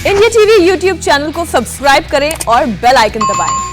India TV YouTube channel को subscribe करें और बेल आइकन दबाएं।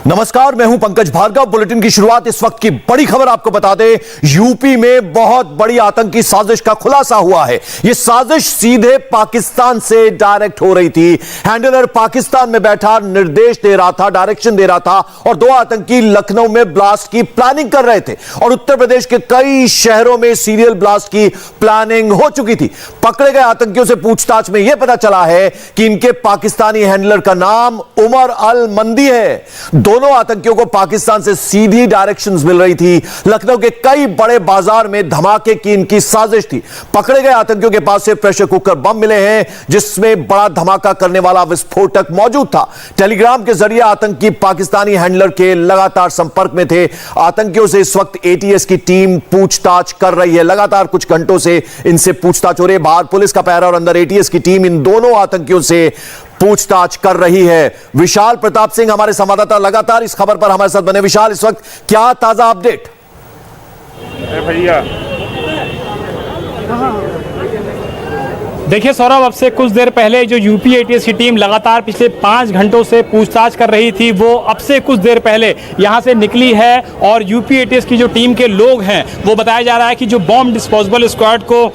नमस्कार, मैं हूं पंकज भार्गव। बुलेटिन की शुरुआत इस वक्त की बड़ी खबर आपको बता दें। यूपी में बहुत बड़ी आतंकी साजिश का खुलासा हुआ है। यह साजिश सीधे पाकिस्तान से डायरेक्ट हो रही थी। हैंडलर पाकिस्तान में बैठा निर्देश दे रहा था, डायरेक्शन दे रहा था और दो आतंकी लखनऊ में ब्लास्ट की प्लानिंग कर रहे थे और उत्तर प्रदेश के कई शहरों में सीरियल ब्लास्ट की प्लानिंग हो चुकी थी। पकड़े गए आतंकियों से पूछताछ में यह पता चला है कि इनके पाकिस्तानी हैंडलर का नाम उमर अल मंदी है। दोनों आतंकियों को पाकिस्तान से सीधी डायरेक्शंस मिल रही थी। लखनऊ के कई बड़े बाजार में धमाके की इनकी साजिश थी। पकड़े गए आतंकियों के पास से प्रेशर कुकर बम मिले हैं जिसमें बड़ा धमाका करने वाला विस्फोटक मौजूद था। टेलीग्राम के जरिए आतंकी पाकिस्तानी हैंडलर के लगातार संपर्क में थे। आतंकियों से इस वक्त एटीएस की टीम पूछताछ कर रही है। लगातार कुछ घंटों से इनसे पूछताछ हो रही है। बाहर पुलिस का पहरा और अंदर एटीएस की टीम इन दोनों आतंकियों से पूछताछ कर रही है। विशाल प्रताप सिंह हमारे संवाददाता लगातार इस खबर पर हमारे साथ बने। विशाल, इस वक्त क्या ताजा अपडेट? भैया देखिए सौरभ, अब से कुछ देर पहले जो यूपी एटीएस की टीम लगातार पिछले 5 घंटों से पूछताछ कर रही थी, वो अब से कुछ देर पहले यहां से निकली है और यूपी एटीएस की जो टीम के लोग हैं वो बताया जा रहा है कि जो बॉम्ब डिस्पोजेबल स्क्वाड को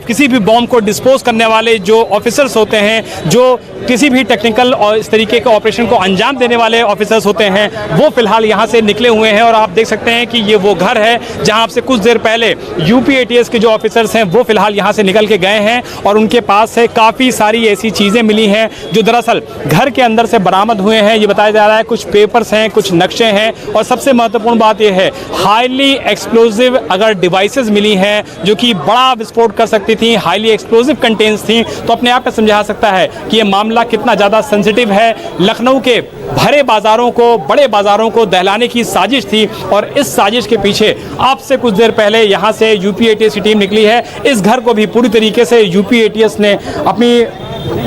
किसी भी बॉम्ब को डिस्पोज करने वाले जो ऑफिसर्स होते हैं, जो किसी भी टेक्निकल और इस तरीके के ऑपरेशन को अंजाम देने वाले ऑफिसर्स होते हैं, वो फिलहाल यहाँ से निकले हुए हैं। और आप देख सकते हैं कि ये वो घर है जहाँ आप से कुछ देर पहले यूपी एटीएस के जो ऑफिसर्स हैं वो फिलहाल यहाँ से निकल के गए हैं और उनके पास से काफ़ी सारी ऐसी चीज़ें मिली हैं जो दरअसल घर के अंदर से बरामद हुए हैं। ये बताया जा रहा है कुछ पेपर्स हैं, कुछ नक्शे हैं और सबसे महत्वपूर्ण बात यह है हाईली एक्सप्लोजिव अगर डिवाइसेस मिली हैं जो कि बड़ा विस्फोट कर सकती थी, हाईली एक्सप्लोजिव कंटेंट्स थी, तो अपने आप में समझा सकता है कि ये मामला कितना ज़्यादा सेंसिटिव है। लखनऊ के भरे बाजारों को, बड़े बाजारों को दहलाने की साजिश थी और इस साजिश के पीछे आपसे कुछ देर पहले यहाँ से यूपी एटीएस की टीम निकली है। इस घर को भी पूरी तरीके से यूपी एटीएस ने अपनी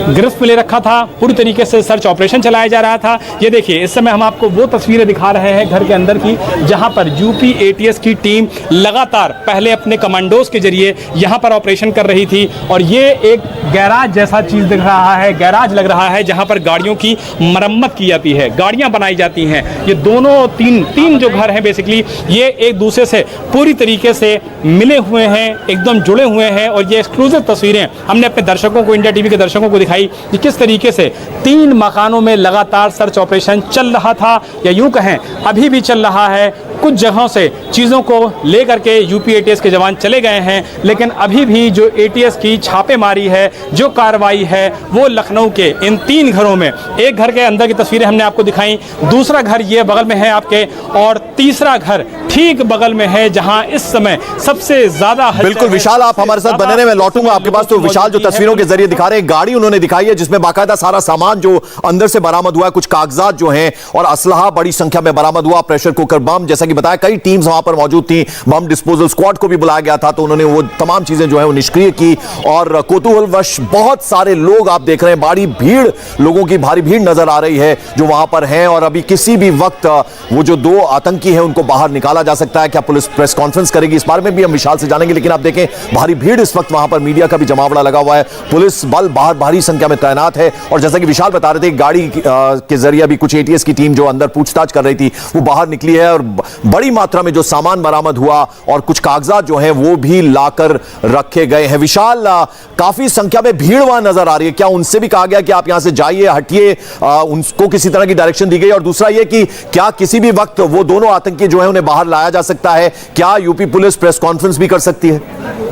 गिरफ्त में ले रखा था। पूरी तरीके से सर्च ऑपरेशन चलाया जा रहा था। ये देखिए, इस समय हम आपको वो तस्वीरें दिखा रहे हैं घर के अंदर की जहां पर यूपी एटीएस की टीम लगातार पहले अपने कमांडोज के जरिए यहां पर ऑपरेशन कर रही थी और ये एक गैराज जैसा चीज़ दिख रहा है, गैराज लग रहा है जहां पर गाड़ियों की मरम्मत की जाती है, गाड़ियां बनाई जाती हैं। ये दोनों तीन जो घर हैं बेसिकली ये एक दूसरे से पूरी तरीके से मिले हुए हैं, एकदम जुड़े हुए हैं। और ये एक्सक्लूसिव तस्वीरें हमने अपने दर्शकों को, इंडिया टीवी के दर्शकों को दिखाई कि किस तरीके से 3 मकानों में लगातार सर्च ऑपरेशन चल रहा था या यूं कहें अभी भी चल रहा है। कुछ जगहों से चीज़ों को लेकर के यूपी एटीएस के जवान चले गए हैं, लेकिन अभी भी जो एटीएस की छापेमारी है, जो कार्रवाई है, वो लखनऊ के इन 3 घरों में, एक घर के अंदर की तस्वीरें हमने आपको दिखाई, दूसरा घर ये बगल में है आपके और तीसरा घर ठीक बगल में है जहां इस समय सबसे ज्यादा। बिल्कुल विशाल, आप हमारे साथ बने रहे, मैं लौटूंगा आपके पास। तो विशाल, जो तस्वीरों के जरिए दिखा रहे हैं, गाड़ी उन्होंने दिखाई है जिसमें बाकायदा सारा सामान जो अंदर से बरामद हुआ है, कुछ कागजात जो हैं और असलहा बड़ी संख्या में बरामद हुआ, प्रेशर कुकर बम, जैसा कि बताया कई टीम्स वहां पर मौजूद थी। बम डिस्पोजल स्क्वाड को भी बुलाया गया था तो उन्होंने वो तमाम चीजें जो है वो निष्क्रिय की। और कौतूहलवश बहुत सारे लोग आप देख रहे हैं, बड़ी भीड़, लोगों की भारी भीड़ नजर आ रही है जो वहां पर हैं और अभी किसी भी वक्त वो जो 2 आतंकी हैं उनको बाहर निकाला जा सकता है। क्या पुलिस प्रेस कॉन्फ्रेंस करेगी, इस बारे में भी हम विशाल से जानेंगे। लेकिन आप देखें भारी भीड़ इस वक्त वहां पर, मीडिया का भी जमावड़ा लगा हुआ है, पुलिस बल बाहर भारी संख्या में तैनात है। और जैसा कि विशाल बता रहे थे, गाड़ी के जरिए भी कुछ एटीएस की टीम जो अंदर पूछताछ कर रही थी वो बाहर निकली है और बड़ी मात्रा में जो सामान बरामद हुआ और कुछ कागजात जो हैं वो भी लाकर रखे गए हैं। विशाल, काफी संख्या में भीड़ वहां नजर आ रही है, क्या उनसे भी कहा गया कि आप यहां से जाइए, हटिए, उनको किसी तरह की डायरेक्शन दी गई? और दूसरा यह कि क्या किसी भी वक्त वो दोनों आतंकी जो है उन्हें बाहर लाया जा सकता है? क्या यूपी पुलिस प्रेस कॉन्फ्रेंस भी कर सकती है?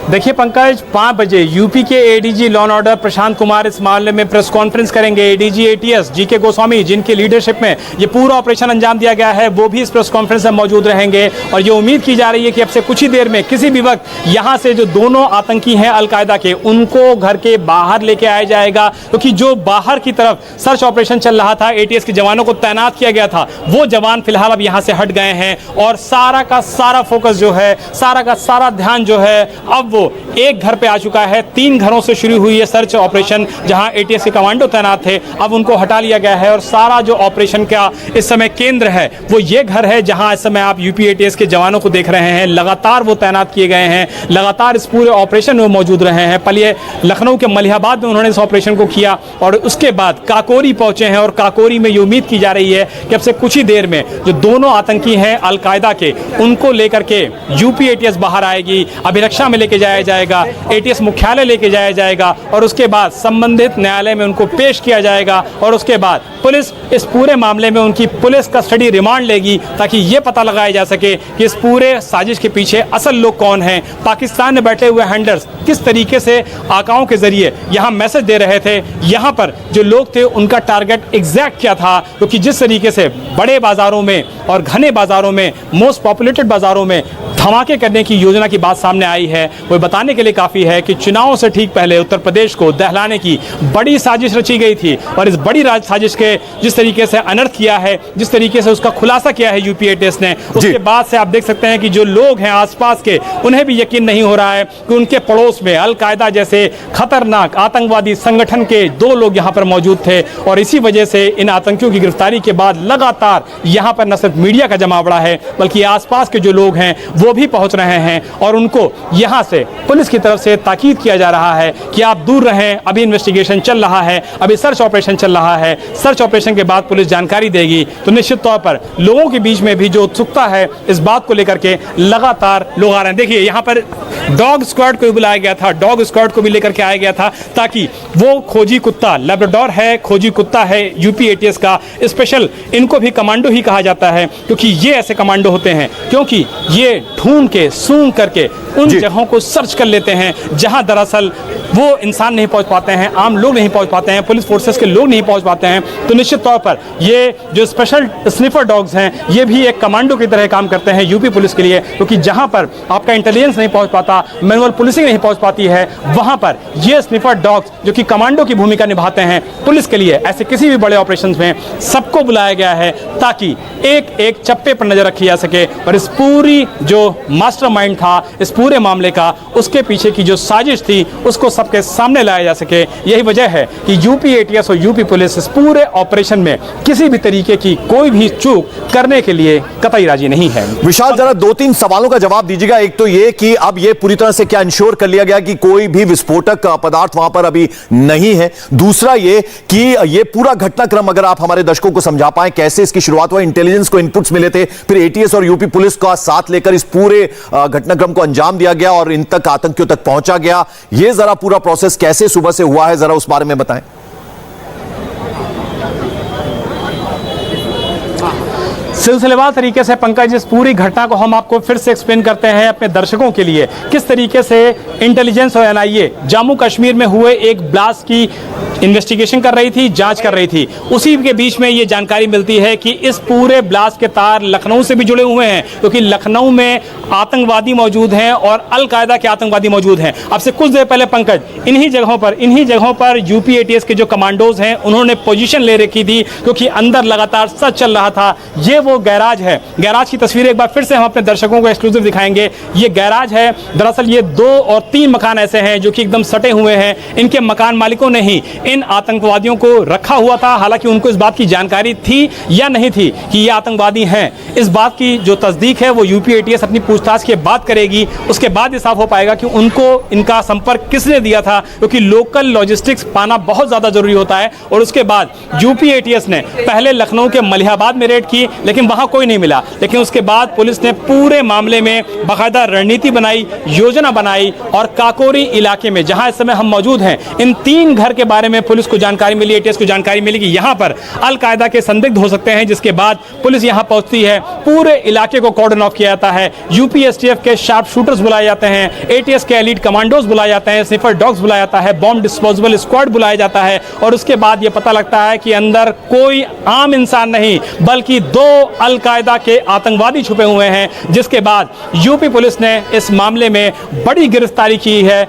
देखिए पंकज, 5 बजे यूपी के ADG law and order Prashant Kumar इस मामले में प्रेस कॉन्फ्रेंस करेंगे। एडीजी एटीएस जीके गोस्वामी, जिनके लीडरशिप में ये पूरा ऑपरेशन अंजाम दिया गया है, वो भी इस प्रेस कॉन्फ्रेंस में मौजूद रहेंगे। और ये उम्मीद की जा रही है कि अब से कुछ ही देर में, किसी भी वक्त, यहाँ से जो दोनों आतंकी हैं अलकायदा के, उनको घर के बाहर लेके आया जाएगा। क्योंकि जो बाहर की तरफ सर्च ऑपरेशन चल रहा था, एटीएस के जवानों को तैनात किया गया था, वो जवान फिलहाल अब यहाँ से हट गए हैं और सारा का सारा फोकस जो है, सारा का सारा ध्यान जो है, अब वो एक घर पे आ चुका है। 3 घरों से शुरू हुई है सर्च ऑपरेशन, जहां एटीएस के कमांडो तैनात थे, अब उनको हटा लिया गया है और सारा जो ऑपरेशन का इस समय केंद्र है वो ये घर है, जहां इस समय आप यूपी एटीएस के जवानों को देख रहे हैं। लगातार वो तैनात किए गए हैं, लगातार इस पूरे ऑपरेशन में मौजूद रहे हैं। पहले लखनऊ के मलिहाबाद में उन्होंने इस ऑपरेशन को किया और उसके बाद काकोरी पहुंचे हैं और काकोरी में ये उम्मीद की जा रही है कि अब से कुछ ही देर में जो दोनों आतंकी हैं अलकायदा के, उनको लेकर के यूपी एटीएस बाहर आएगी, अभिरक्षा में लेके जाया जाएगा, एटीएस मुख्यालय लेके जाया जाएगा और उसके बाद संबंधित न्यायालय में उनको पेश किया जाएगा और उसके बाद पुलिस इस पूरे मामले में उनकी पुलिस कस्टडी रिमांड लेगी, ताकि ये पता लगाया जा सके कि इस पूरे साजिश के पीछे असल लोग कौन हैं। पाकिस्तान में बैठे हुए हैंडलर्स किस तरीके से आकाओं के जरिए यहाँ मैसेज दे रहे थे, यहाँ पर जो लोग थे उनका टारगेट एग्जैक्ट क्या था, क्योंकि जिस तरीके से बड़े बाजारों में और घने बाजारों में, मोस्ट पॉपुलेटेड बाजारों में धमाके करने की योजना की बात सामने आई है, वो बताने के लिए काफ़ी है कि चुनाव से ठीक पहले उत्तर प्रदेश को दहलाने की बड़ी साजिश रची गई थी और इस बड़ी साजिश के जिस तरीके से अनर्थ किया है, जिस तरीके से उसका खुलासा किया है यूपी एटीएस ने, उसके बाद से आप देख सकते हैं कि जो लोग हैं आसपास के, उन्हें भी यकीन नहीं हो रहा है कि उनके पड़ोस में अलकायदा जैसे खतरनाक आतंकवादी संगठन के 2 लोग यहाँ पर मौजूद थे और इसी वजह से इन आतंकियों की गिरफ्तारी के बाद लगातार यहाँ पर न सिर्फ मीडिया का जमावड़ा है, बल्कि आसपास के जो लोग हैं वो भी पहुंच रहे हैं और उनको यहाँ से पुलिस की तरफ से ताकीद किया जा रहा है कि आप दूर रहें, अभी इन्वेस्टिगेशन चल रहा है, अभी सर्च ऑपरेशन चल रहा है, सर्च ऑपरेशन के बाद पुलिस जानकारी देगी। तो निश्चित तौर पर लोगों के बीच में भी जो उत्सुकता है इस बात को लेकर के लगातार लोग आ रहे हैं। देखिए यहाँ पर डॉग स्क्वाड को भी बुलाया गया था, डॉग स्क्वाड को भी लेकर के आया गया था, ताकि वो खोजी कुत्ता, लैब्राडोर है, खोजी कुत्ता है यूपी एटीएस का स्पेशल, इनको भी कमांडो ही कहा जाता है, क्योंकि ये ऐसे कमांडो होते हैं क्योंकि ये ढूंढ के सूंघ करके उन जगहों को सर्च कर लेते हैं जहां दरअसल वो इंसान नहीं पहुंच पाते हैं, आम लोग नहीं पहुंच पाते हैं, पुलिस फोर्सेस के लोग नहीं पहुंच पाते हैं। तो निश्चित तौर पर ये जो स्पेशल स्निफर डॉग्स हैं ये भी एक कमांडो की तरह काम करते हैं यूपी पुलिस के लिए, क्योंकि जहां पर आपका इंटेलिजेंस नहीं पहुंच पाता, मैनुअल पुलिसिंग नहीं पहुंच पाती है, वहां पर ये स्निफर डॉग्स जो कि कमांडो की भूमिका निभाते हैं पुलिस के लिए, ऐसे किसी भी बड़े ऑपरेशन में सबको बुलाया गया है ताकि एक एक चप्पे पर नजर रखी जा सके और इस पूरी जो मास्टरमाइंड था इस पूरे मामले का, उसके पीछे की जो साजिश थी उसको सबके सामने लाया जा सके। यही वजह है कि यूपी एटीएस और यूपी पुलिस इस पूरे ऑपरेशन में किसी भी तरीके की कोई भी चूक करने के लिए कतई राजी नहीं है। विशाल, जरा 2-3 सवालों का जवाब दीजिएगा। एक तो ये कि अब ये पूरी तरह से क्या इंश्योर कर लिया गया कि कोई भी विस्फोटक पदार्थ वहां पर अभी नहीं है? दूसरा ये कि ये पूरा घटनाक्रम अगर आप हमारे दर्शकों को समझा पाए, कैसे इसकी शुरुआत हुआ, इंटेलिजेंस को इनपुट्स मिले थे, फिर एटीएस और यूपी पुलिस का साथ लेकर इस पूरे घटनाक्रम को अंजाम दिया गया और इन तक आतंकियों तक पहुंचा गया, ये जरा पूरा प्रोसेस कैसे सुबह से हुआ है, जरा उस बारे में बताएं। सिलसिलेवार तरीके से पंकज इस पूरी घटना को हम आपको फिर से एक्सप्लेन करते हैं अपने दर्शकों के लिए, किस तरीके से इंटेलिजेंस और एनआईए जम्मू कश्मीर में हुए एक ब्लास्ट की इन्वेस्टिगेशन कर रही थी, जांच कर रही थी। उसी के बीच में ये जानकारी मिलती है कि इस पूरे ब्लास्ट के तार लखनऊ से भी जुड़े हुए हैं, क्योंकि लखनऊ में आतंकवादी मौजूद हैं और अलकायदा के आतंकवादी मौजूद हैं। अब से कुछ देर पहले पंकज इन्हीं जगहों पर यूपी एटीएस के जो कमांडोज हैं उन्होंने पोजीशन ले रखी थी, क्योंकि अंदर लगातार सर्च चल रहा था। ये वो गैराज है, गैराज की तस्वीर एक बार फिर से हम अपने दर्शकों को एक्सक्लूसिव दिखाएंगे। ये गैराज है, दरअसल ये 2 और 3 मकान ऐसे हैं जो कि एकदम सटे हुए हैं। इनके मकान मालिकों ने ही इन आतंकवादियों को रखा हुआ था, हालांकि उनको इस बात की जानकारी थी या नहीं थी कि ये आतंकवादी हैं, इस बात की जो तस्दीक है वो यूपी एटीएस अपनी पूछताछ के बाद करेगी। उसके बाद ये साफ हो पाएगा कि उनको इनका संपर्क किसने दिया था, क्योंकि लोकल लॉजिस्टिक्स पाना बहुत ज़्यादा जरूरी होता है। और उसके बाद यूपी एटीएस ने पहले लखनऊ के मलिहाबाद में रेड की, लेकिन वहां कोई नहीं मिला। लेकिन उसके बाद पुलिस ने पूरे मामले में बाकायदा रणनीति बनाई, योजना बनाई और काकोरी इलाके में जहां इस समय हम मौजूद हैं, इन 3 घर के बारे में पुलिस को जानकारी मिली, एटीएस को जानकारी मिली कि यहां पर अलकायदा के संदिग्ध हो सकते हैं। जिसके बाद पुलिस यहां पहुंचती है, पूरे इलाके को कॉर्डन ऑफ किया जाता है, यूपी एसटीएफ के शार्प शूटर्स बुलाए जाते हैं, एटीएस के एलीट कमांडोज बुलाए जाते हैं, स्निफर डॉग्स बुलाया जाता है, बॉम्ब डिस्पोजेबल स्क्वाड बुलाया जाता है। और उसके बाद यह पता लगता है कि अंदर कोई आम इंसान नहीं बल्कि 2 अलकायदा के आतंकवादी छुपे हुए हैं। जिसके बाद यूपी पुलिस ने इस मामले में बड़ी गिरफ्तारी की है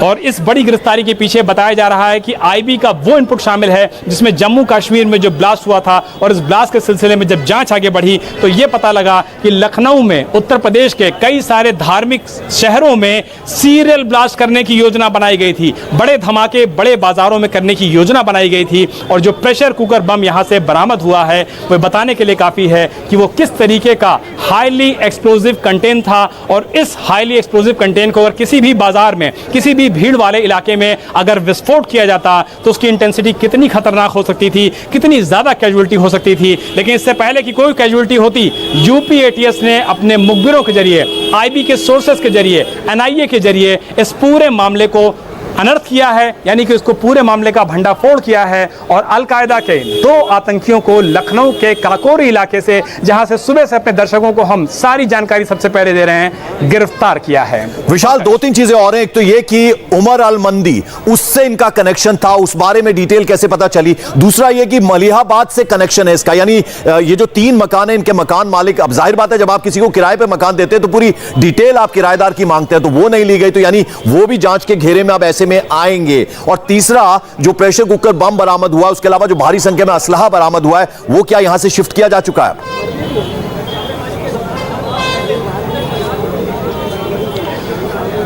और इस बड़ी गिरफ्तारी के पीछे बताया जा रहा है कि आईबी का वो इनपुट शामिल है जिसमें जम्मू कश्मीर में जो ब्लास्ट हुआ था, और इस ब्लास्ट के सिलसिले में जब जांच आगे बढ़ी तो ये पता लगा कि लखनऊ में उत्तर प्रदेश के कई सारे धार्मिक शहरों में सीरियल ब्लास्ट करने की योजना बनाई गई थी, बड़े धमाके बड़े बाजारों में करने की योजना बनाई गई थी। और जो प्रेशर कुकर बम यहां से बरामद हुआ है वो बताने के लिए काफी है कि वो किस तरीके का हाईली एक्सप्लोजिव कंटेंट था, और इस हाईली एक्सप्लोजिव कंटेंट को अगर किसी भी बाजार में किसी भी भीड़ वाले इलाके में अगर विस्फोट किया जाता तो उसकी इंटेंसिटी कितनी खतरनाक हो सकती थी, कितनी ज्यादा कैजुअलिटी हो सकती थी। लेकिन इससे पहले कि कोई कैजुअलिटी होती, यूपी एटीएस ने अपने मुखबिरों के जरिए, आईबी के सोर्सेस के जरिए, एनआईए के जरिए इस पूरे मामले को अनर्थ किया है, यानी कि उसको पूरे मामले का भंडाफोड़ किया है और अलकायदा के 2 आतंकियों को लखनऊ के काकोरी इलाके से, जहां से सुबह से अपने दर्शकों को हम सारी जानकारी सबसे पहले दे रहे हैं, गिरफ्तार किया है। विशाल, 2-3 चीजें और हैं। एक तो ये कि उमर अल मंदी, उससे इनका कनेक्शन था, उस बारे में डिटेल कैसे पता चली। दूसरा ये कि मलिहाबाद से कनेक्शन है इसका, यानी ये जो 3 मकान है, इनके मकान मालिक, अब जाहिर बात है जब आप किसी को किराए पे मकान देते हैं तो पूरी डिटेल आप किराएदार की मांगते हैं, तो वो नहीं ली गई, तो यानी वो भी जांच के घेरे में अब ऐसे में आएंगे। और तीसरा, जो प्रेशर कुकर बम बरामद हुआ, उसके अलावा जो भारी संख्या में असलहा बरामद हुआ है, वो क्या यहां से शिफ्ट किया जा चुका है?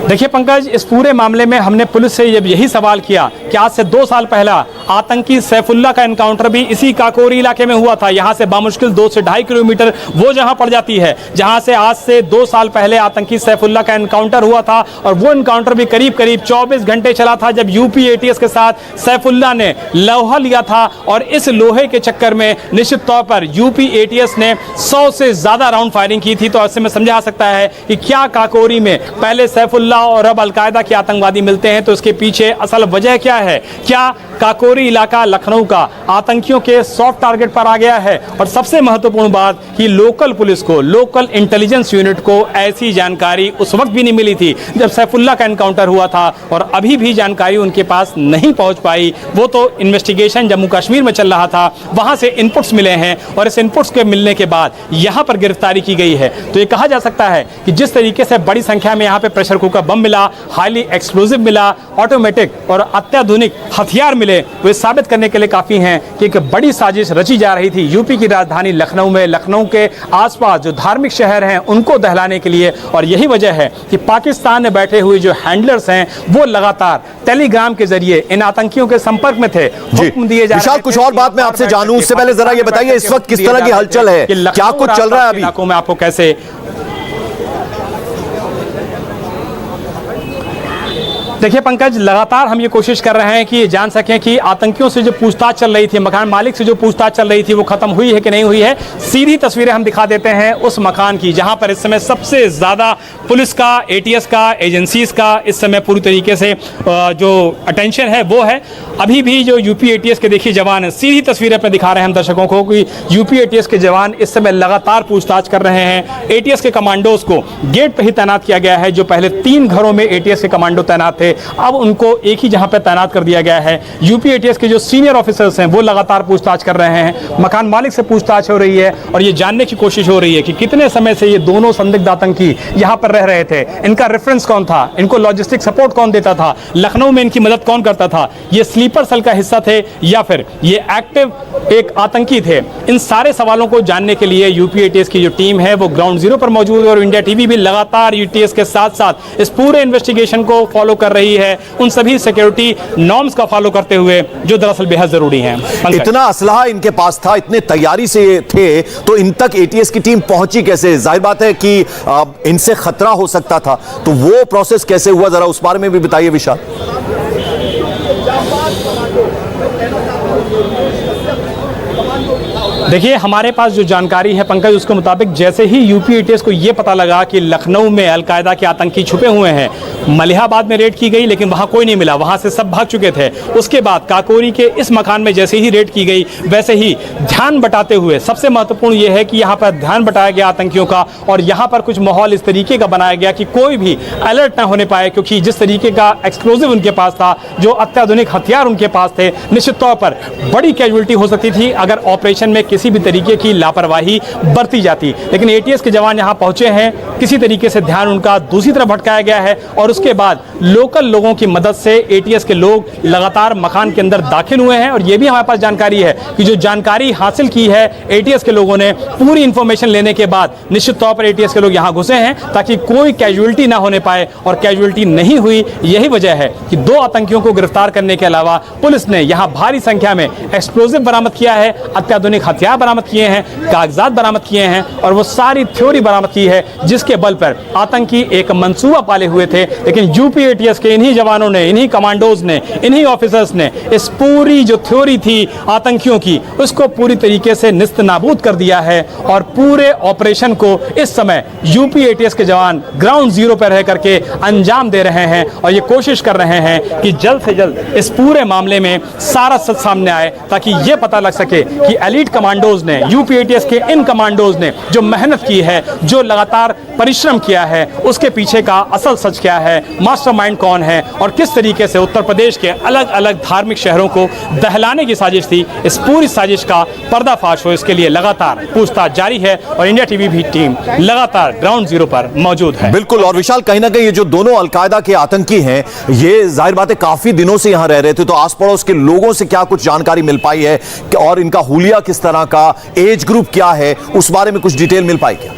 देखिए पंकज, इस पूरे मामले में हमने पुलिस से यही सवाल किया कि आज से 2 साल पहला आतंकी सैफुल्ला का एनकाउंटर भी इसी काकोरी इलाके में हुआ था। यहां से बामुश्किल 2 से 2.5 किलोमीटर वो जहां पड़ जाती है जहां से आज से 2 साल पहले आतंकी सैफुल्ला का एनकाउंटर हुआ था। और वो एनकाउंटर भी करीब 24 घंटे चला था, जब यूपी एटीएस के साथ सैफुल्ला ने लोहा लिया था। और इस लोहे के चक्कर में निश्चित तौर पर यूपी एटीएस ने 100 से ज्यादा राउंड फायरिंग की थी। तो ऐसे में समझा सकता है कि क्या काकोरी में पहले सैफुल्ला और अब अलकायदा के आतंकवादी मिलते हैं, तो इसके पीछे असल वजह क्या है। क्या काकोरी इलाका लखनऊ का आतंकियों के सॉफ्ट टारगेट पर आ गया है। और सबसे महत्वपूर्ण बात कि लोकल पुलिस को, लोकल इंटेलिजेंस यूनिट को ऐसी जानकारी उस वक्त भी नहीं मिली थी जब सैफुल्ला का एनकाउंटर हुआ था, और अभी भी जानकारी उनके पास नहीं पहुंच पाई। वो तो इन्वेस्टिगेशन जम्मू कश्मीर में चल रहा था, वहां से इनपुट्स मिले हैं और इस इनपुट्स के मिलने के बाद यहां पर गिरफ्तारी की गई है। तो ये कहा जा सकता है कि जिस तरीके से बड़ी संख्या में यहां पे प्रेशर कुकर बम मिला, हाईली एक्सप्लोजिव मिला, ऑटोमेटिक और अत्याधुनिक हथियार मिले, वो साबित करने के लिए काफी हैं कि एक बड़ी साजिश रची जा रही थी यूपी की राजधानी लखनऊ में, लखनऊ के आसपास जो धार्मिक शहर हैं उनको दहलाने के लिए। और यही वजह है कि पाकिस्तान में बैठे हुए जो हैंडलर्स हैं वो लगातार टेलीग्राम के जरिए इन आतंकियों के संपर्क में थे। हुक्म दिए जा रहे थे। कुछ और बात मैं आपसे जानूं उससे पहले जरा ये बताइए, इस वक्त किस तरह की हलचल है, क्या कुछ चल रहा है अभी इलाकों में, आपको कैसे। देखिए पंकज, लगातार हम ये कोशिश कर रहे हैं कि जान सकें कि आतंकियों से जो पूछताछ चल रही थी, मकान मालिक से जो पूछताछ चल रही थी, वो खत्म हुई है कि नहीं हुई है। सीधी तस्वीरें हम दिखा देते हैं उस मकान की जहां पर इस समय सबसे ज्यादा पुलिस का, एटीएस का, एजेंसीज का इस समय पूरी तरीके से जो अटेंशन है वो है। अभी भी जो यूपी एटीएस के देखिए जवान है, सीधी तस्वीरें अपने दिखा रहे हैं हम दर्शकों को कि यूपी एटीएस के जवान इस समय लगातार पूछताछ कर रहे हैं। एटीएस के कमांडोज को गेट पर ही तैनात किया गया है। जो पहले 3 घरों में एटीएस के कमांडो तैनात थे, अब उनको एक ही जहां पे तैनात कर दिया गया है। यूपी एटीएस के जो सीनियर ऑफिसर्स हैं वो लगातार पूछताछ कर रहे हैं। मकान मालिक से पूछताछ हो रही है और ये जानने की कोशिश हो रही है कि कितने समय से ये दोनों संदिग्ध आतंकी यहां पर रह रहे थे, इनका रेफरेंस कौन था, इनको लॉजिस्टिक सपोर्ट कौन देता था, लखनऊ में इनकी मदद कौन करता था, ये स्लीपर सेल का हिस्सा थे या फिर ये एक्टिव एक आतंकी थे। इन सारे सवालों को जानने के लिए यूपी एटीएस की जो टीम है वो ग्राउंड जीरो पर मौजूद है और इंडिया टीवी भी लगातार यूटीएस के साथ साथ इस पूरे इन्वेस्टिगेशन को फॉलो कर रही है, उन सभी सिक्योरिटी नॉर्म्स का फॉलो करते हुए जो दरअसल बेहद जरूरी हैं। इतना असलहा इनके पास था, इतने तैयारी से थे, तो इन तक एटीएस की टीम पहुंची कैसे? जाहिर बात है कि इनसे खतरा हो सकता था, तो वो प्रोसेस कैसे हुआ, जरा उस बारे में भी बताइए विशाल। देखिए, हमारे पास जो जानकारी है पंकज, उसके मुताबिक जैसे ही यूपी एटीएस को यह पता लगा कि लखनऊ में अलकायदा के आतंकी छुपे हुए हैं, मलिहाबाद में रेड की गई लेकिन वहां कोई नहीं मिला, वहां से सब भाग चुके थे। उसके बाद काकोरी के इस मकान में जैसे ही रेड की गई, वैसे ही ध्यान बटाते हुए, सबसे महत्वपूर्ण यह है कि यहाँ पर ध्यान बटाया गया आतंकियों का और यहाँ पर कुछ माहौल इस तरीके का बनाया गया कि कोई भी अलर्ट न होने पाए, क्योंकि जिस तरीके का एक्सप्लोजिव उनके पास था, जो अत्याधुनिक हथियार उनके पास थे, निश्चित तौर पर बड़ी कैजुअलिटी हो सकती थी अगर ऑपरेशन में किसी भी तरीके की लापरवाही बरती जाती। लेकिन एटीएस के जवान यहां पहुंचे हैं, किसी तरीके से ध्यान उनका दूसरी तरफ भटकाया गया है और उसके बाद लोकल लोगों की मदद से एटीएस के लोग लगातार मकान के अंदर दाखिल हुए हैं। और यह भी हमारे पास जानकारी है कि जो जानकारी हासिल की है एटीएस के लोगों ने, पूरी इंफॉर्मेशन लेने के बाद निश्चित तौर पर एटीएस के लोग यहां घुसे हैं ताकि कोई कैजुअल्टी ना होने पाए, और कैजुअल्टी नहीं हुई। यही वजह है कि 2 आतंकियों को गिरफ्तार करने के अलावा पुलिस ने यहां भारी संख्या में एक्सप्लोजिव बरामद किया है, अत्याधुनिक हथियार बरामद किए हैं, कागजात बरामद किए हैं, और वो सारी थ्योरी बरामद की है जिसके बल पर आतंकी एक मंसूबा पाले हुए थे। लेकिन यूपी एटीएस के इन्हीं जवानों ने, इन्हीं कमांडोज ने, इन्हीं ऑफिसर्स ने इस पूरी जो थ्योरी थी आतंकियों की, उसको पूरी तरीके से निस्तनाबूद कर दिया है। और पूरे ऑपरेशन को इस समय यूपी एटीएस के जवान ग्राउंड जीरो पर रह करके अंजाम दे रहे हैं, और ये कोशिश कर रहे हैं कि जल्द से जल्द इस पूरे मामले में सारा सच सामने आए, ताकि ये पता लग सके कि एलीट कमांडोज ने, यूपी एटीएस के इन कमांडोज ने जो मेहनत की है, जो लगातार परिश्रम किया है, उसके पीछे का असल सच क्या है, मास्टरमाइंड कौन है, और किस तरीके से उत्तर प्रदेश के अलग अलग धार्मिक शहरों को दहलाने की साजिश थी। इस पूरी साजिश का पर्दाफाश हो, इसके लिए लगातार पूछताछ जारी है, और इंडिया टीवी भी टीम लगातार ग्राउंड जीरो पर मौजूद है। बिल्कुल। और विशाल, कहीं ना कहीं ये जो दोनों अलकायदा के आतंकी हैं, ये जाहिर बात है काफी दिनों से यहां रह रहे थे, तो आस पड़ोस के लोगों से क्या कुछ जानकारी मिल पाई है, और इनका हुलिया किस तरह का, एज ग्रुप क्या है, उस बारे में कुछ डिटेल मिल पाई क्या?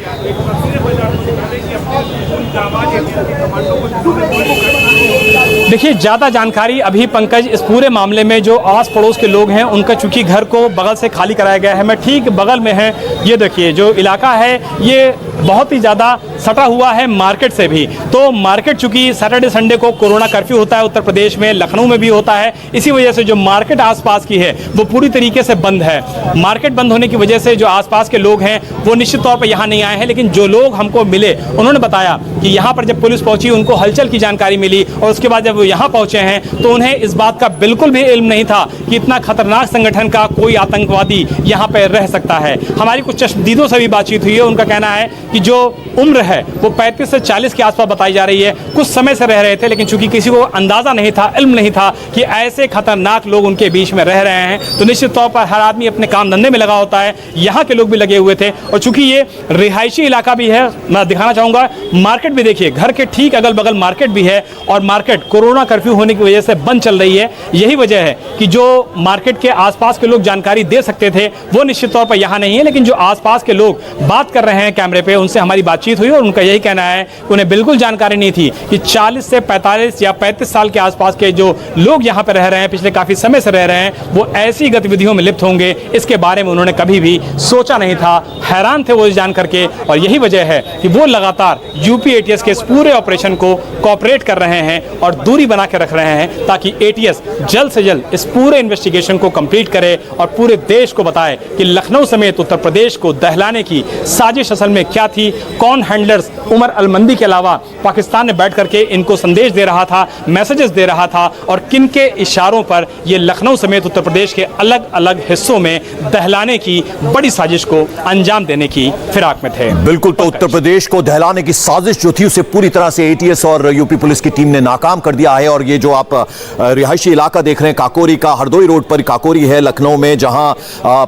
देखिए, ज्यादा जानकारी अभी पंकज इस पूरे मामले में जो आस पड़ोस के लोग हैं उनका, चूंकि घर को बगल से खाली कराया गया है, मैं ठीक बगल में है, ये देखिए जो इलाका है ये बहुत ही ज़्यादा सटा हुआ है मार्केट से भी। तो मार्केट चूंकि सैटरडे संडे को कोरोना कर्फ्यू होता है उत्तर प्रदेश में, लखनऊ में भी होता है, इसी वजह से जो मार्केट आसपास की है वो पूरी तरीके से बंद है। मार्केट बंद होने की वजह से जो आसपास के लोग हैं वो निश्चित तौर पर यहाँ नहीं आए हैं। लेकिन जो लोग हमको मिले उन्होंने बताया कि यहाँ पर जब पुलिस पहुंची उनको हलचल की जानकारी मिली, और उसके बाद जब वो यहाँ पहुंचे हैं तो उन्हें इस बात का बिल्कुल भी इल्म नहीं था कि इतना खतरनाक संगठन का कोई आतंकवादी यहाँ पर रह सकता है। हमारी कुछ चश्मदीदों से भी बातचीत हुई है, उनका कहना है कि जो उम्र है वो 35 से 40 के आसपास बताई जा रही है। कुछ समय से रह रहे थे, लेकिन चूंकि किसी को अंदाजा नहीं था, इल्म नहीं था कि ऐसे खतरनाक लोग उनके बीच में रह रहे हैं, तो निश्चित तौर पर हर आदमी अपने काम धंधे में लगा होता है। यहाँ के लोग भी लगे हुए थे, और चूंकि ये रिहायशी इलाका भी है, मैं दिखाना चाहूंगा मार्केट भी देखिए, घर के ठीक अगल बगल मार्केट भी है, और मार्केट कोरोना कर्फ्यू होने की वजह से बंद चल रही है। यही वजह है कि जो मार्केट के आसपास के लोग जानकारी दे सकते थे वो निश्चित तौर पर यहाँ नहीं है, लेकिन जो आसपास के लोग बात कर रहे हैं कैमरे पे, उनसे हमारी बातचीत हुई और उनका यही कहना है कि उन्हें बिल्कुल जानकारी नहीं थी कि 40 से 45 या 35 साल के आसपास के जो लोग यहाँ पर रह रहे हैं, पिछले काफी समय से रह रहे हैं, वो ऐसी गतिविधियों में लिप्त होंगे, इसके बारे में उन्होंने कभी भी सोचा नहीं था। हैरान थे वो इस जान करके, और यही वजह है कि वो लगातार यूपी एटीएस के इस पूरे ऑपरेशन को कोऑपरेट कर रहे हैं और दूरी बना के रख रहे हैं, ताकि एटीएस जल्द से जल्द इस पूरे इन्वेस्टिगेशन को कंप्लीट करे और पूरे देश को बताए कि लखनऊ समेत उत्तर प्रदेश को दहलाने की साजिश असल में क्या थी, कौन हैंडलर्स उमर अलमंदी के अलावा पाकिस्तान में बैठ करके इनको संदेश दे रहा था, मैसेजेस दे रहा था, और किन के इशारों पर ये लखनऊ समेत उत्तर प्रदेश के अलग अलग हिस्सों में दहलाने की बड़ी साजिश को अंजाम देने की फिराक में थे। बिल्कुल। तो उत्तर प्रदेश को दहलाने की साजिश जो थी उसे पूरी तरह से एटीएस और यूपी पुलिस की टीम ने नाकाम कर दिया है। और ये जो आप रिहायशी इलाका देख रहे हैं काकोरी का, हरदोई रोड पर काकोरी है लखनऊ में, जहां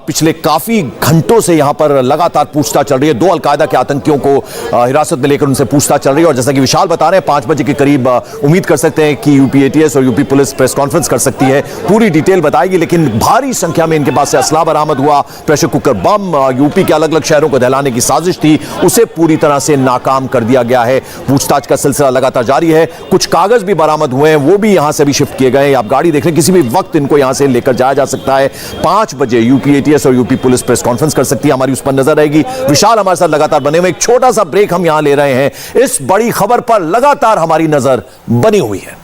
पिछले काफी घंटों से यहां पर लगातार पूछताछ चल रही है। 2 अलकायदा के आतंकियों को हिरासत में लेकर उनसे पूछताछ चल रही है, और जैसा कि विशाल बता रहे हैं 5 बजे के करीब उम्मीद कर सकते हैं कि यूपी एटीएस और यूपी पुलिस प्रेस कॉन्फ्रेंस कर सकती है, पूरी डिटेल बताएगी। लेकिन भारी संख्या में इनके पास से असला बरामद हुआ, प्रेशर कुकर बम, यूपी के अलग अलग शहरों को दहलाने की साजिश थी, उसे पूरी तरह से नाकाम कर दिया गया है। पूछताछ का सिलसिला लगातार जारी है। कुछ कागज भी बरामद हुए हैं, वो भी यहां से भी शिफ्ट किए गए। आप गाड़ी देख रहे हैं, किसी भी वक्त इनको यहां से लेकर जाया जा सकता है। 5 बजे यूपी एटीएस और यूपी पुलिस प्रेस कॉन्फ्रेंस कर सकती है, हमारी उस पर नजर रहेगी। विशाल हमारे साथ लगातार बने हुए, एक छोटा सा ब्रेक हम यहां ले रहे हैं। इस बड़ी खबर पर लगातार हमारी नजर बनी हुई है।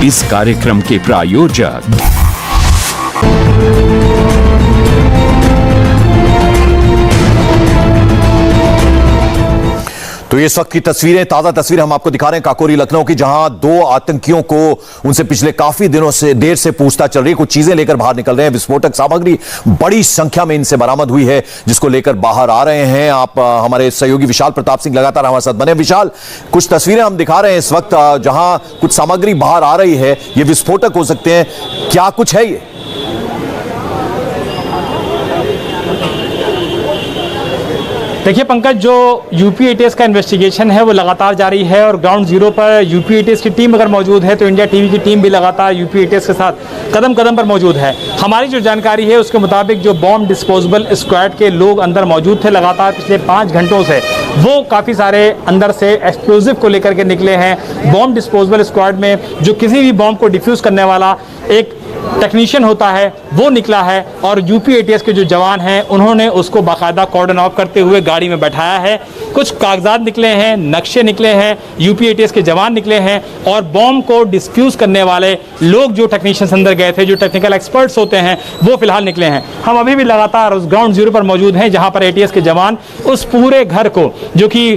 इस कार्यक्रम के प्रायोजक तो ये इस वक्त की तस्वीरें, ताजा तस्वीरें हम आपको दिखा रहे हैं काकोरी लखनऊ की, जहां 2 आतंकियों को उनसे पिछले काफी दिनों से देर से पूछताछ चल रही है। कुछ चीजें लेकर बाहर निकल रहे हैं, विस्फोटक सामग्री बड़ी संख्या में इनसे बरामद हुई है, जिसको लेकर बाहर आ रहे हैं। आप हमारे सहयोगी विशाल प्रताप सिंह लगातार हमारे साथ बने। विशाल, कुछ तस्वीरें हम दिखा रहे हैं इस वक्त, जहां कुछ सामग्री बाहर आ रही है, ये विस्फोटक हो सकते हैं, क्या कुछ है ये? देखिए पंकज, जो यूपी एटीएस का इन्वेस्टिगेशन है वो लगातार जारी है और ग्राउंड जीरो पर यूपी एटीएस की टीम अगर मौजूद है तो इंडिया टीवी की टीम भी लगातार यूपी एटीएस के साथ कदम कदम पर मौजूद है। हमारी जो जानकारी है उसके मुताबिक जो बॉम्ब डिस्पोजेबल स्क्वाड के लोग अंदर मौजूद थे लगातार पिछले 5 घंटों से, वो काफ़ी सारे अंदर से एक्सप्लोजिव को लेकर के निकले हैं। बॉम्ब डिस्पोजेबल स्क्वाड में जो किसी भी बॉम्ब को डिफ्यूज़ करने वाला एक टेक्नीशियन होता है वो निकला है और यूपी एटीएस के जो जवान हैं उन्होंने उसको बाकायदा कॉर्डन ऑफ करते हुए गाड़ी में बैठाया है। कुछ कागजात निकले हैं, नक्शे निकले हैं, यूपी एटीएस के जवान निकले हैं और बॉम्ब को डिस्फ्यूज़ करने वाले लोग जो टेक्नीशियंस अंदर गए थे, जो टेक्निकल एक्सपर्ट्स होते हैं, वो फिलहाल निकले हैं। हम अभी भी लगातार उस ग्राउंड जीरो पर मौजूद हैं जहां पर एटीएस के जवान उस पूरे घर को, जो कि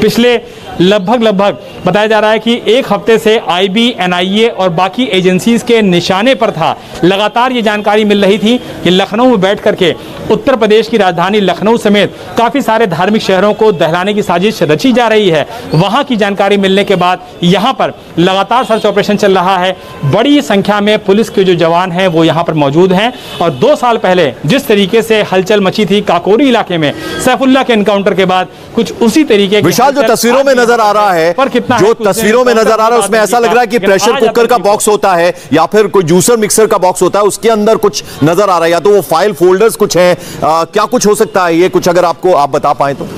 पिछले लगभग बताया जा रहा है कि एक हफ्ते से आईबी, एनआईए और बाकी एजेंसीज के निशाने पर था। लगातार ये जानकारी मिल रही थी कि लखनऊ में बैठ करके उत्तर प्रदेश की राजधानी लखनऊ समेत काफ़ी सारे धार्मिक शहरों को दहलाने की साजिश रची जा रही है। वहाँ की जानकारी मिलने के बाद यहाँ पर लगातार सर्च ऑपरेशन चल रहा है। बड़ी संख्या में पुलिस के जो जवान हैं वो यहाँ पर मौजूद हैं और 2 साल पहले जिस तरीके से हलचल मची थी काकोरी इलाके में सैफुल्ला के एनकाउंटर के बाद, कुछ उसी तरीके की विशाल जो तस्वीरों में नजर आ रहा है, जो तस्वीरों में नजर आ रहा है उसमें ऐसा लग रहा है कि प्रेशर कुकर का बॉक्स होता है या फिर कोई जूसर मिक्सर का बॉक्स होता है, उसके अंदर कुछ नजर आ रहा है, या तो वो फाइल फोल्डर्स कुछ हैं, क्या कुछ हो सकता है ये, कुछ अगर आप बता पाए तो।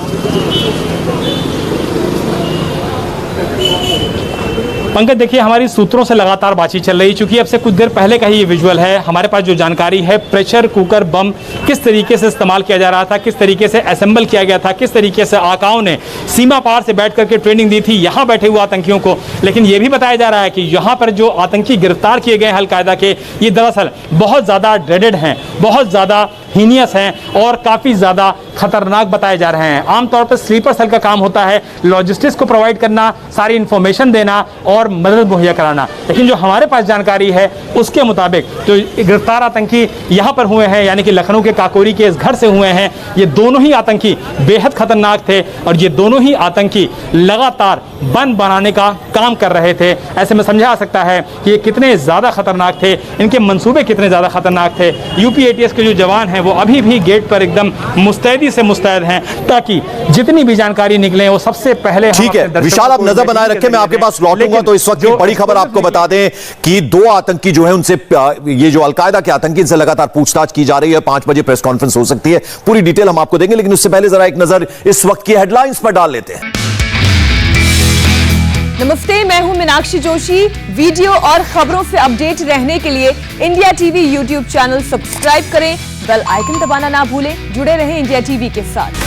पंकज देखिए, हमारी सूत्रों से लगातार बातचीत चल रही, चूंकि अब से कुछ देर पहले का ही ये विजुअल है। हमारे पास जो जानकारी है, प्रेशर कुकर बम किस तरीके से इस्तेमाल किया जा रहा था, किस तरीके से असेंबल किया गया था, किस तरीके से आकाओं ने सीमा पार से बैठ करके ट्रेनिंग दी थी यहाँ बैठे हुए आतंकियों को। लेकिन ये भी बताया जा रहा है कि यहाँ पर जो आतंकी गिरफ्तार किए गए अलकायदा के, ये दरअसल बहुत ज़्यादा ड्रेडेड हैं, बहुत ज़्यादा हीनियस हैं और काफ़ी ज़्यादा खतरनाक बताए जा रहे हैं। आमतौर पर स्लीपर सेल का काम होता है लॉजिस्टिक्स को प्रोवाइड करना, सारी इन्फॉर्मेशन देना और मदद मुहैया कराना। लेकिन जो हमारे पास जानकारी है उसके मुताबिक जो गिरफ्तार आतंकी यहाँ पर हुए हैं, यानी कि लखनऊ के काकोरी के इस घर से हुए हैं, ये दोनों ही आतंकी बेहद खतरनाक थे और ये दोनों ही आतंकी लगातार बम बनाने का काम कर रहे थे। ऐसे में समझा जा सकता है कि ये कितने ज़्यादा खतरनाक थे, इनके मंसूबे कितने ज़्यादा खतरनाक थे। यूपी एटीएस के जो जवान हैं वो अभी भी गेट पर एकदम मुस्तैदी से मुस्तैद हैं ताकि जितनी भी जानकारी निकले वो सबसे पहले। ठीक है विशाल, आप नजर बनाए रखें, मैं आपके पास लौटूंगा। तो इस वक्त की बड़ी खबर आपको बता दें कि 2 आतंकी जो है उनसे, ये जो अलकायदा के आतंकी, इनसे लगातार पूछताछ की जा रही है। 5 बजे प्रेस कॉन्फ्रेंस हो सकती है, पूरी डिटेल हम आपको देंगे, लेकिन उससे पहले जरा एक नजर इस वक्त की हेडलाइंस पर डाल लेते हैं। नमस्ते, मैं हूं मीनाक्षी जोशी। वीडियो और खबरों से अपडेट रहने के लिए India TV YouTube channel subscribe करें, बेल आइकन दबाना ना भूलें। जुड़े रहें इंडिया टीवी के साथ।